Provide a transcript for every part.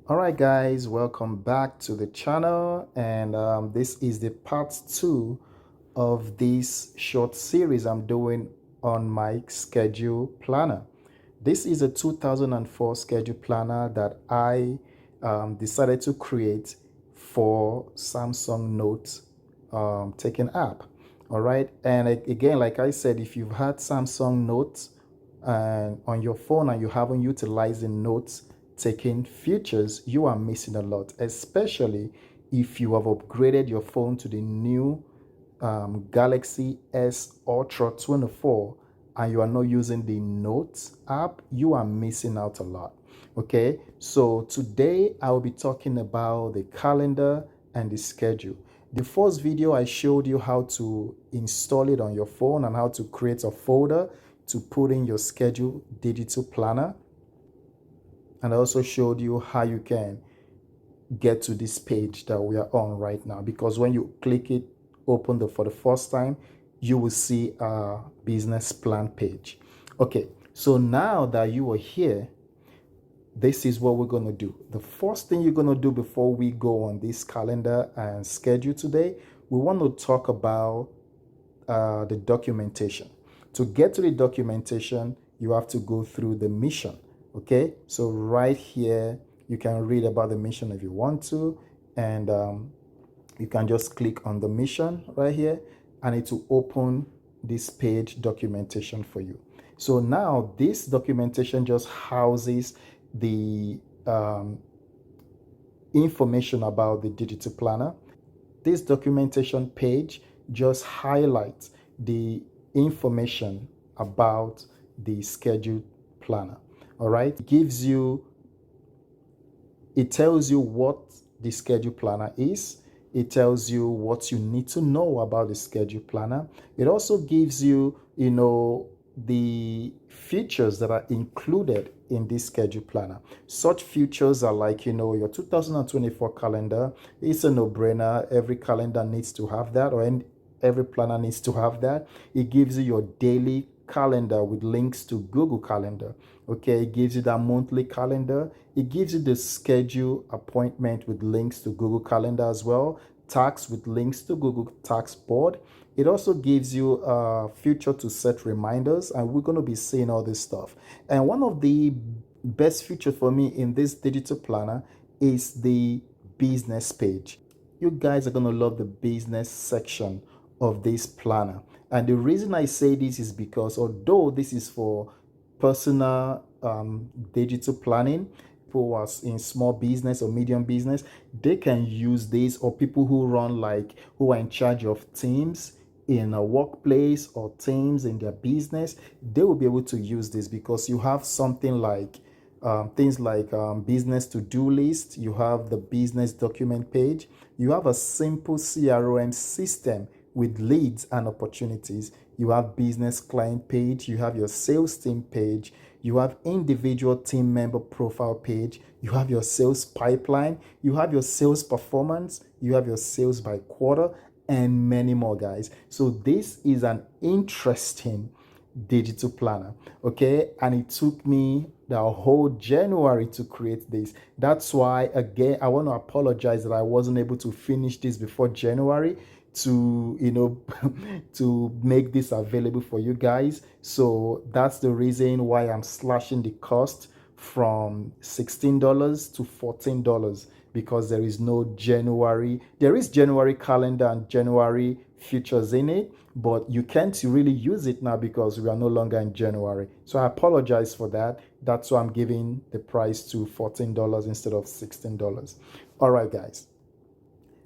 All right, guys, welcome back to the channel. And this is the part 2 of this short series I'm doing on my schedule planner. This is a 2004 schedule planner that I decided to create for Samsung Note taking app. All right. And again, like I said, if you've had Samsung Note on your phone and you haven't utilized the notes taking features, you are missing a lot, especially if you have upgraded your phone to the new Galaxy S Ultra 24 and you are not using the Notes app. You are missing out a lot. Okay, so today I will be talking about the calendar and the schedule. The first video I showed you how to install it on your phone and how to create a folder to put in your schedule digital planner. And I also showed you how you can get to this page that we are on right now, because when you click it, open for the first time, you will see a business plan page. Okay, so now that you are here, this is what we're going to do. The first thing you're going to do before we go on this calendar and schedule today, we want to talk about the documentation. To get to the documentation, you have to go through the mission. Okay, so right here, you can read about the mission if you want to, and you can just click on the mission right here, and it will open this page documentation for you. So now this documentation just houses the information about the digital planner. This documentation page just highlights the information about the schedule planner. All right, it tells you what the schedule planner is. It tells you what you need to know about the schedule planner. It also gives you, the features that are included in this schedule planner. Such features are like, your 2024 calendar. It's a no-brainer. Every calendar needs to have that, or every planner needs to have that. It gives you your daily calendar with links to Google Calendar. Okay, it gives you that monthly calendar. It gives you the schedule appointment with links to Google Calendar as well. Tax with links to Google Tax Board. It also gives you a feature to set reminders, and we're going to be seeing all this stuff. And one of the best features for me in this digital planner is the business page. You guys are going to love the business section of this planner. And the reason I say this is because although this is for personal digital planning, people who are in small business or medium business, they can use this, or people who who are in charge of teams in a workplace or teams in their business, they will be able to use this, because you have something like things like business to-do list. You have the business document page. You have a simple CRM system with leads and opportunities. You have business client page. You have your sales team page. You have individual team member profile page. You have your sales pipeline. You have your sales performance. You have your sales by quarter, and many more, guys. So this is an interesting digital planner. Okay, and it took me the whole January to create this. That's why, again, I want to apologize that I wasn't able to finish this before January to to make this available for you guys. So that's the reason why I'm slashing the cost from $16 to $14, because there is no January. There is January calendar and January features in it, but you can't really use it now because we are no longer in January. So I apologize for that. That's why I'm giving the price to $14 instead of $16. All right, guys.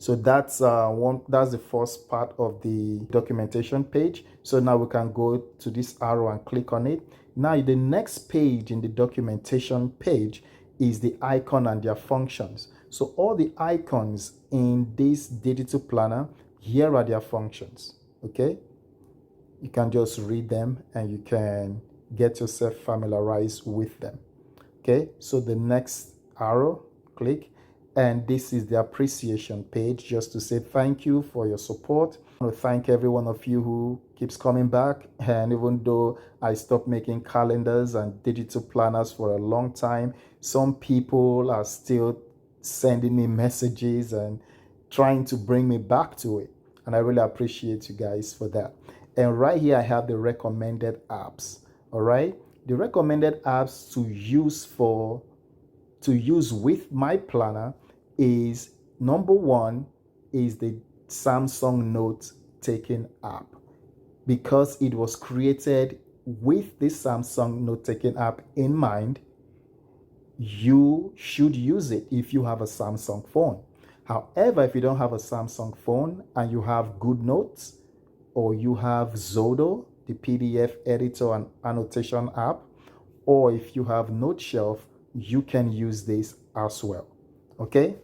So that's that's the first part of the documentation page. So now we can go to this arrow and click on it. Now the next page in the documentation page is the icon and their functions. So all the icons in this digital planner, here are their functions. Okay, you can just read them and you can get yourself familiarized with them. Okay, so the next arrow, click. And this is the appreciation page, just to say thank you for your support. I want to thank every one of you who keeps coming back. And even though I stopped making calendars and digital planners for a long time, some people are still sending me messages and trying to bring me back to it. And I really appreciate you guys for that. And right here, I have the recommended apps. All right. The recommended apps to use with my planner is number one is the Samsung Note taking app, because it was created with the Samsung Note taking app in mind. You should use it if you have a Samsung phone. However, if you don't have a Samsung phone and you have GoodNotes or you have Zodo, the PDF editor and annotation app, or if you have NoteShelf, you can use this as well. Okay.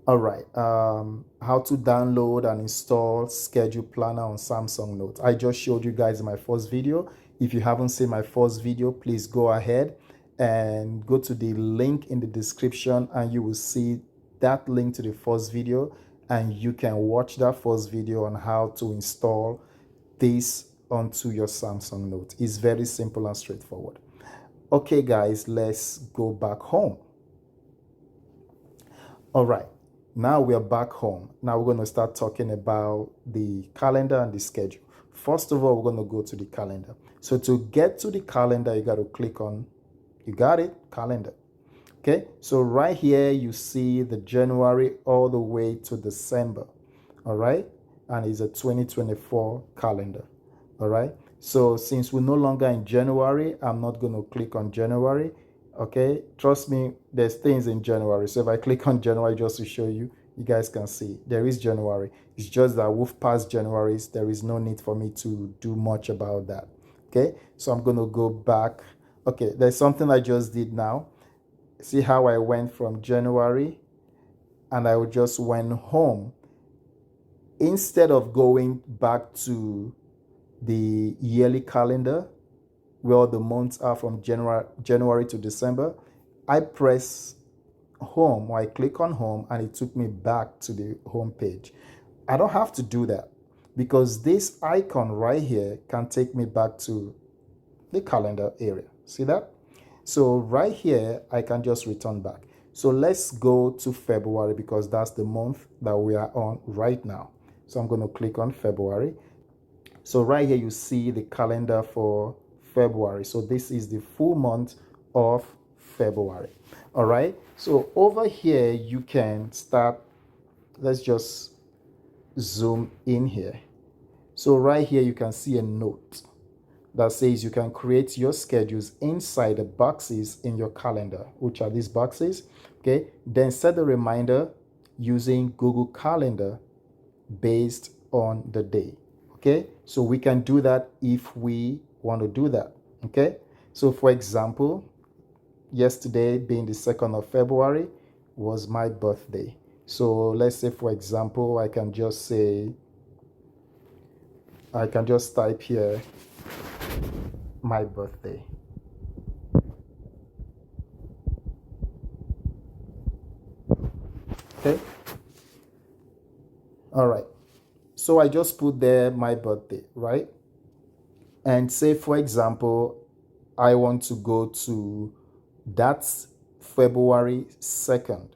All right. How to download and install Schedule Planner on Samsung Note. I just showed you guys my first video. If you haven't seen my first video, please go ahead and go to the link in the description and you will see that link to the first video, and you can watch that first video on how to install this onto your Samsung Note. It's very simple and straightforward. Okay, guys, let's go back home. All right, now we are back home. Now we're going to start talking about the calendar and the schedule. First of all, we're going to go to the calendar. So to get to the calendar, you got to click on, you got it, calendar. Okay, so right here you see the January all the way to December. All right, and it's a 2024 calendar. All right, so since we're no longer in January, I'm not going to click on January. Okay, trust me, there's things in January. So if I click on January just to show you, you guys can see there is January. It's just that we've passed January. There is no need for me to do much about that. Okay, so I'm going to go back. Okay, there's something I just did now. See how I went from January and I just went home. Instead of going back to the yearly calendar where all the months are from January to December, I press home, or I click on home, and it took me back to the home page. I don't have to do that because this icon right here can take me back to the calendar area. See that? So right here, I can just return back. So let's go to February because that's the month that we are on right now. So I'm going to click on February. So right here, you see the calendar for February. So this is the full month of February. All right. So over here, you can start. Let's just zoom in here. So right here, you can see a note that says you can create your schedules inside the boxes in your calendar, which are these boxes. Okay. Then set a reminder using Google Calendar based on the day. Okay. So we can do that if we want to do that. Okay. So for example, yesterday being the 2nd of February was my birthday. So let's say, for example, I can just type here my birthday. Okay. All right. So I just put there my birthday, right? And say, for example, I want to go to that's February 2nd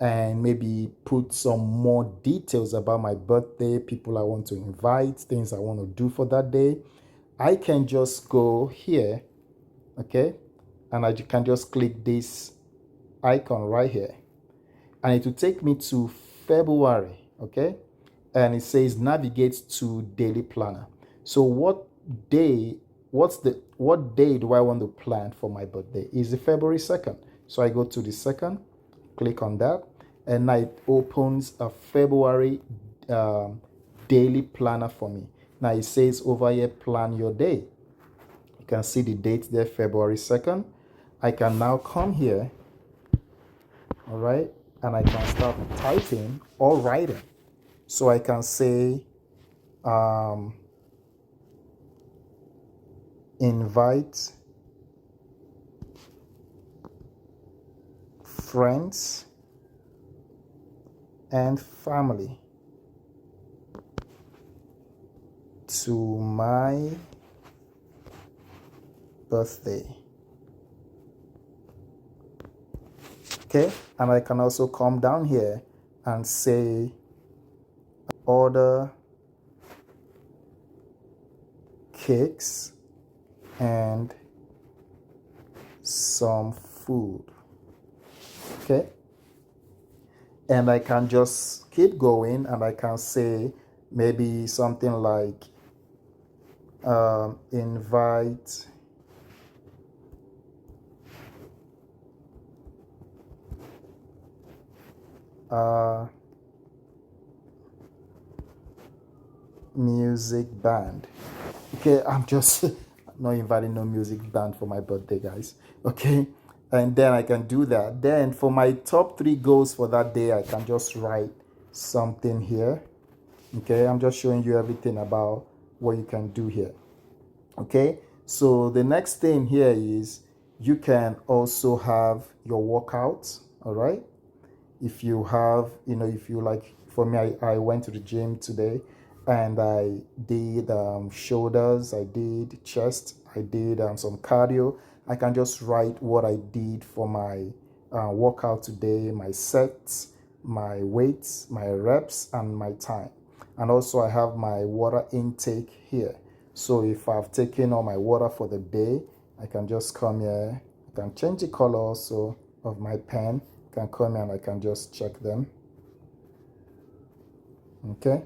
and maybe put some more details about my birthday, people I want to invite, things I want to do for that day. I can just go here, okay, and I can just click this icon right here, and it will take me to February, okay, and it says navigate to daily planner. So what day do I want to plan for my birthday? Is it February 2nd? So I go to the 2nd, click on that, and now it opens a February daily planner for me. Now it says over here, plan your day. You can see the date there, February 2nd. I can now come here, all right, and I can start typing or writing. So I can say, invite friends and family to my birthday. Okay, and I can also come down here and say order cakes and some food. Okay, and I can just keep going, and I can say maybe something like invite music band. Okay, I'm just not inviting no music band for my birthday, guys. Okay, and then I can do that. Then for my top 3 goals for that day, I can just write something here. Okay, I'm just showing you everything about what you can do here. Okay, so the next thing here is you can also have your workouts. All right, if you have, if you like, for me, I went to the gym today and I did shoulders, I did chest, I did some cardio. I can just write what I did for my workout today, my sets, my weights, my reps, and my time. And also I have my water intake here. So if I've taken all my water for the day, I can just come here. I can change the color also of my pen. I can come here and I can just check them. Okay.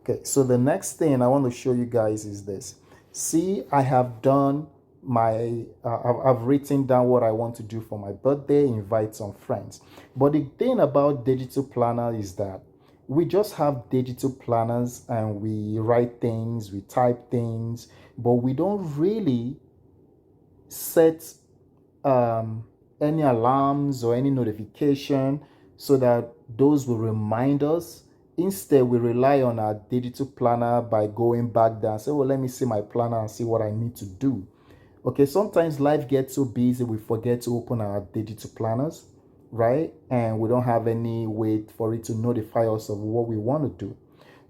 Okay, so the next thing I want to show you guys is this. See, I have done my, I've written down what I want to do for my birthday, invite some friends. But the thing about digital planner is that we just have digital planners and we write things, we type things, but we don't really set any alarms or any notification so that those will remind us. Instead, we rely on our digital planner by going back there and say, well, let me see my planner and see what I need to do. Okay, sometimes life gets so busy we forget to open our digital planners, right? And we don't have any way for it to notify us of what we want to do.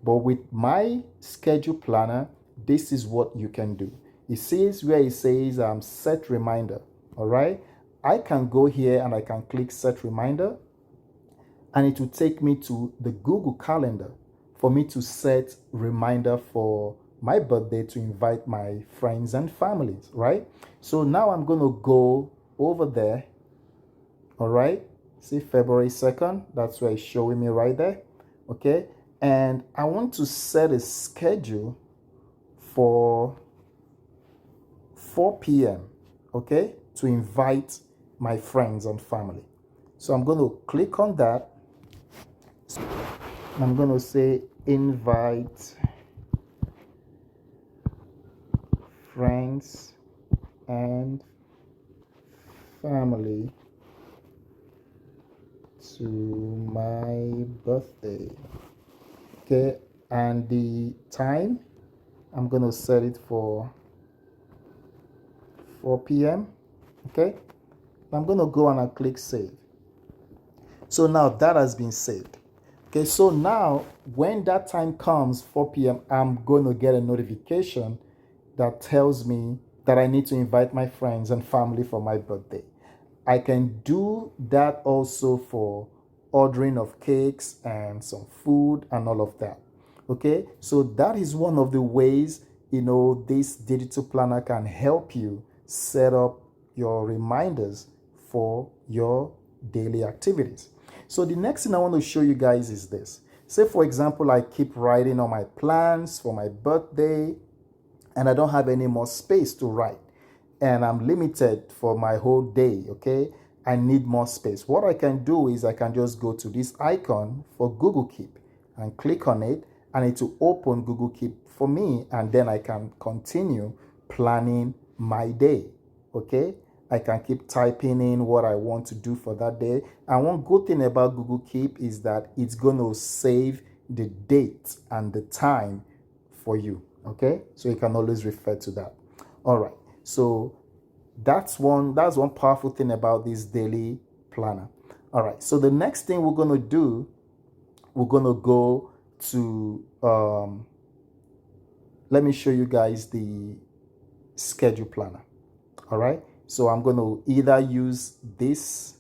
But with my schedule planner, this is what you can do. It says where it says set reminder. All right, I can go here and I can click set reminder, and it will take me to the Google Calendar for me to set reminder for my birthday to invite my friends and families, right? So now I'm going to go over there. All right, see February 2nd, that's where it's showing me right there. Okay, and I want to set a schedule for 4 p.m. okay, to invite my friends and family. So I'm going to click on that. I'm going to say invite friends and family to my birthday. Okay, and the time, I'm going to set it for 4 p.m. Okay, I'm going to go and I click save. So now that has been saved. Okay, so now when that time comes, 4 p.m., I'm going to get a notification that tells me that I need to invite my friends and family for my birthday. I can do that also for ordering of cakes and some food and all of that. Okay, so that is one of the ways, this digital planner can help you set up your reminders for your daily activities. So the next thing I want to show you guys is this. Say, for example, I keep writing on my plans for my birthday and I don't have any more space to write and I'm limited for my whole day, okay? I need more space. What I can do is I can just go to this icon for Google Keep and click on it, and it will open Google Keep for me, and then I can continue planning my day, okay? I can keep typing in what I want to do for that day. And one good thing about Google Keep is that it's going to save the date and the time for you, okay? So you can always refer to that. All right, so that's one powerful thing about this daily planner. All right, so the next thing we're going to do, we're going to go to let me show you guys the schedule planner. All right, So I'm going to either use this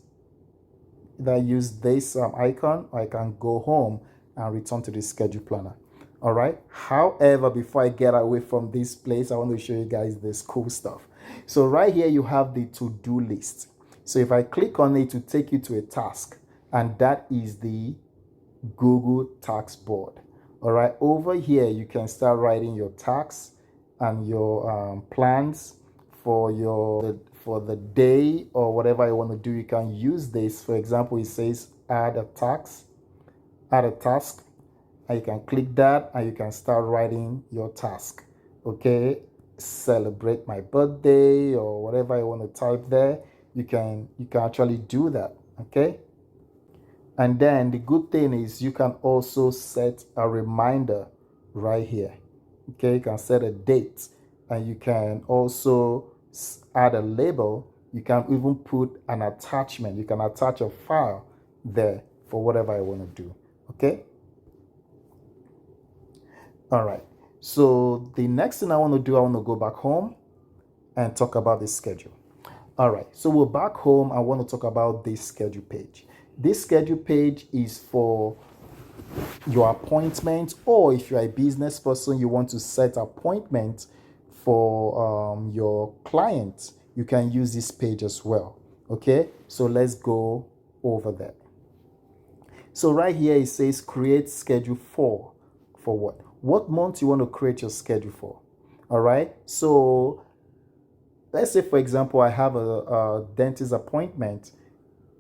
icon, or I can go home and return to the schedule planner. All right. However, before I get away from this place, I want to show you guys this cool stuff. So right here, you have the to-do list. So if I click on it, to take you to a task, and that is the Google task board. All right. Over here, you can start writing your tasks and your plans for the day or whatever you want to do. You can use this. For example, it says add a task, and you can click that and you can start writing your task. Okay, celebrate my birthday or whatever you want to type there. You can actually do that. Okay, and then the good thing is you can also set a reminder right here. Okay, you can set a date, and you can also add a label. You can even put an attachment. You can attach a file there for whatever you want to do. Okay. All right. So the next thing I want to do, I want to go back home and talk about the schedule. All right. So we're back home. I want to talk about this schedule page. This schedule page is for your appointment, or if you're a business person, you want to set appointment for your clients, you can use this page as well. Okay, so let's go over that. So right here it says create schedule for what month you want to create your schedule for. All right, so let's say for example I have a dentist appointment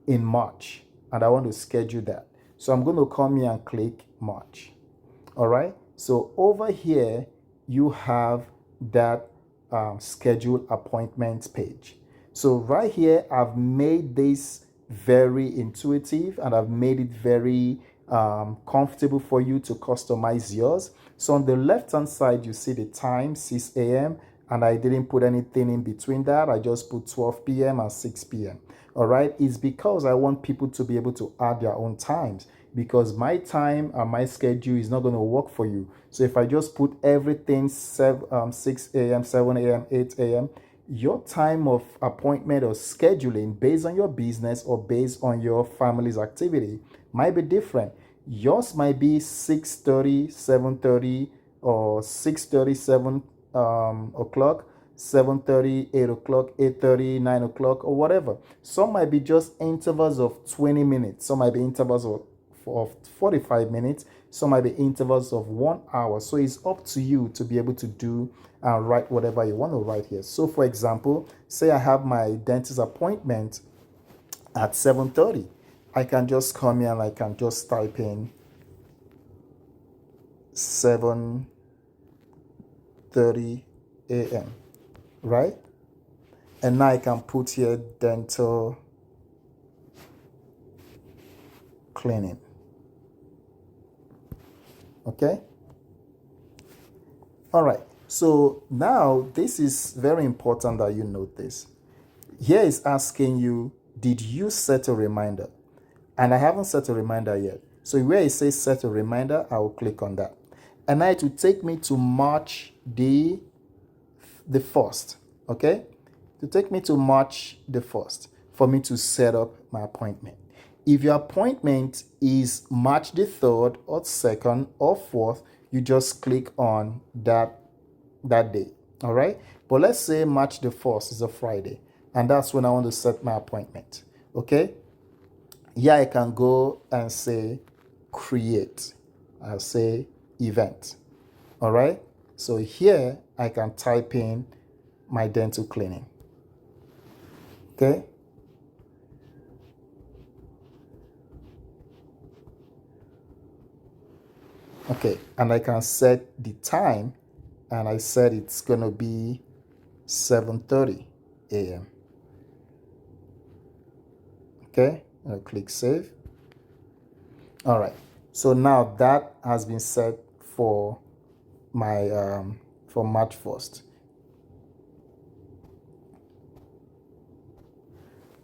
in March and I want to schedule that. So I'm going to come here and click March. All right. So over here, you have that schedule appointments page. So right here, I've made this very intuitive and I've made it very comfortable for you to customize yours. So on the left-hand side, you see the time, 6 a.m. and I didn't put anything in between that. I just put 12 p.m. and 6 p.m. All right. It's because I want people to be able to add their own times, because my time and my schedule is not going to work for you. So if I just put everything 6 a.m., 7 a.m., 8 a.m., your time of appointment or scheduling based on your business or based on your family's activity might be different. Yours might be 6:30, 7:30, or 6:30, 7 o'clock, 7:30, 8 o'clock, 8:30, 9 o'clock, or whatever. Some might be just intervals of 20 minutes. Some might be intervals of 45 minutes. Some might be intervals of 1 hour. So it's up to you to be able to do and write whatever you want to write here. So for example, say I have my dentist appointment at 7:30. I can just come here and I can just type in 7:30 a.m. right? And now I can put here dental cleaning. Okay. All right. So now this is very important that you note this. Here is asking you, did you set a reminder? And I haven't set a reminder yet. So where it says set a reminder, I will click on that. And now it will take me to March the 1st. Okay. To take me to March the 1st for me to set up my appointment. If your appointment is March the 3rd or 2nd or 4th, you just click on that day. All right. But let's say March the 1st is a Friday, and that's when I want to set my appointment. Okay. Yeah, I can go and say create. I'll say event. All right. So here I can type in my dental cleaning. Okay. Okay, and I can set the time, and I said it's gonna be 7:30 a.m. Okay, I'll click save. All right, so now that has been set for my for March 1st.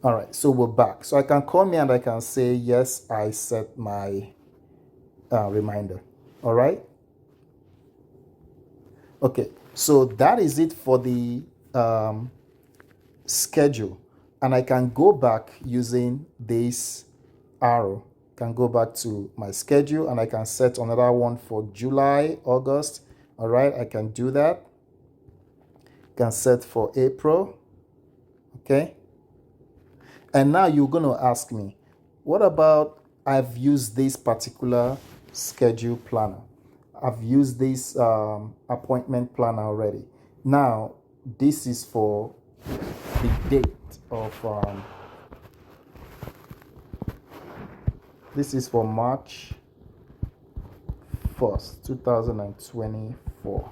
All right, so we're back. So I can come here and I can say yes, I set my reminder. All right. Okay, so that is it for the schedule, and I can go back using this arrow. Can go back to my schedule and I can set another one for July, August. All right, I can do that. Can set for April. Okay. And now you're going to ask me, what about I've used this particular schedule planner? I've used this appointment planner already. Now, this is for the date of this is for March 1st, 2024.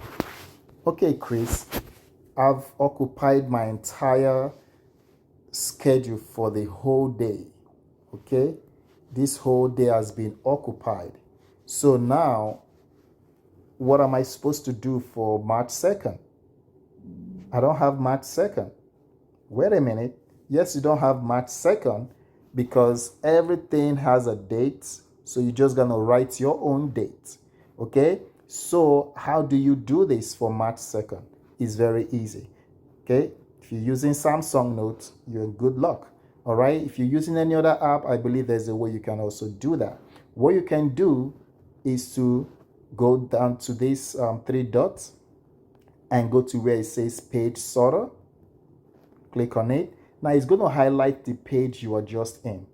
Okay, Chris, I've occupied my entire schedule for the whole day. Okay, this whole day has been occupied. So now, what am I supposed to do for March 2nd? I don't have March 2nd. Wait a minute. Yes, you don't have March 2nd because everything has a date. So you're just going to write your own date. Okay. So how do you do this for March 2nd? It's very easy. Okay. If you're using Samsung Notes, you're in good luck. All right. If you're using any other app, I believe there's a way you can also do that. What you can do is to go down to these three dots and go to where it says page sorter. Click on it. Now it's going to highlight the page you are just in.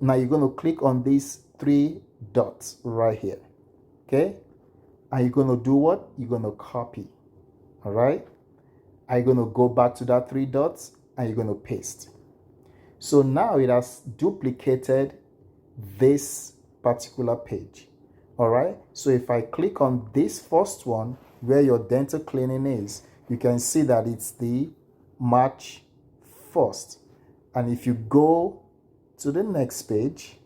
Now you're going to click on these three dots right here. Okay. And you're going to do what? You're going to copy. All right. Are you going to go back to that three dots and you're going to paste? So now it has duplicated this particular page. All right. So if I click on this first one where your dental cleaning is, you can see that it's the March 1st. And if you go to the next page,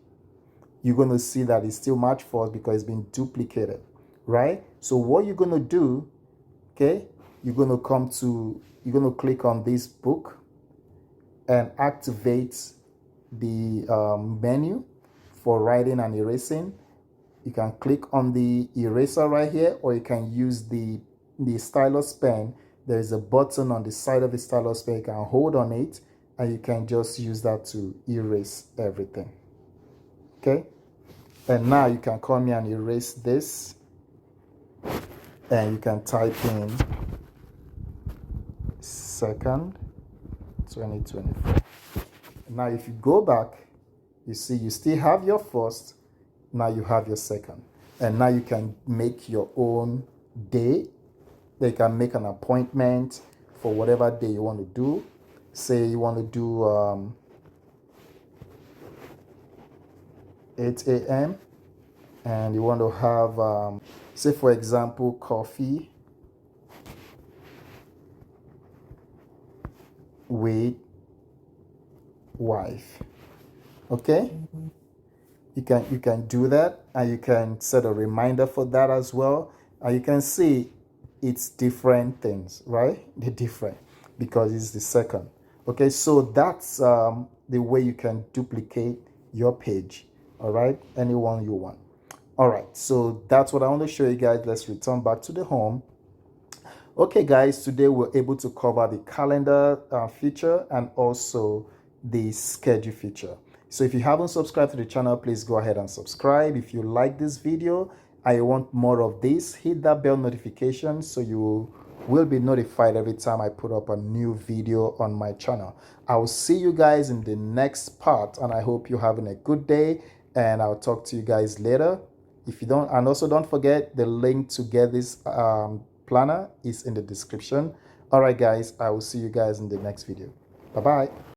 you're going to see that it's still March 1st because it's been duplicated, right? So what you're going to do, okay, you're going to click on this book and activate the menu for writing and erasing. You can click on the eraser right here, or you can use the stylus pen. There is a button on the side of the stylus pen. You can hold on it and you can just use that to erase everything. Okay. And now you can come here and erase this, and you can type in 2nd, 2024. Now if you go back, you see you still have your first. Now you have your second, and now you can make your own day. You can make an appointment for whatever day you want to do. Say you want to do 8 a.m. and you want to have, say for example, coffee with wife. Okay. You can do that, and you can set a reminder for that as well. And you can see it's different things, right? They're different because it's the second. Okay, so that's the way you can duplicate your page. All right, anyone you want. All right, so that's what I want to show you guys. Let's return back to the home. Okay, guys, today we're able to cover the calendar feature and also the schedule feature. So if you haven't subscribed to the channel, please go ahead and subscribe. If you like this video and you want more of this, hit that bell notification so you will be notified every time I put up a new video on my channel. I will see you guys in the next part, and I hope you're having a good day, and I'll talk to you guys later. If you don't, and also don't forget the link to get this planner is in the description. All right, guys, I will see you guys in the next video. Bye-bye.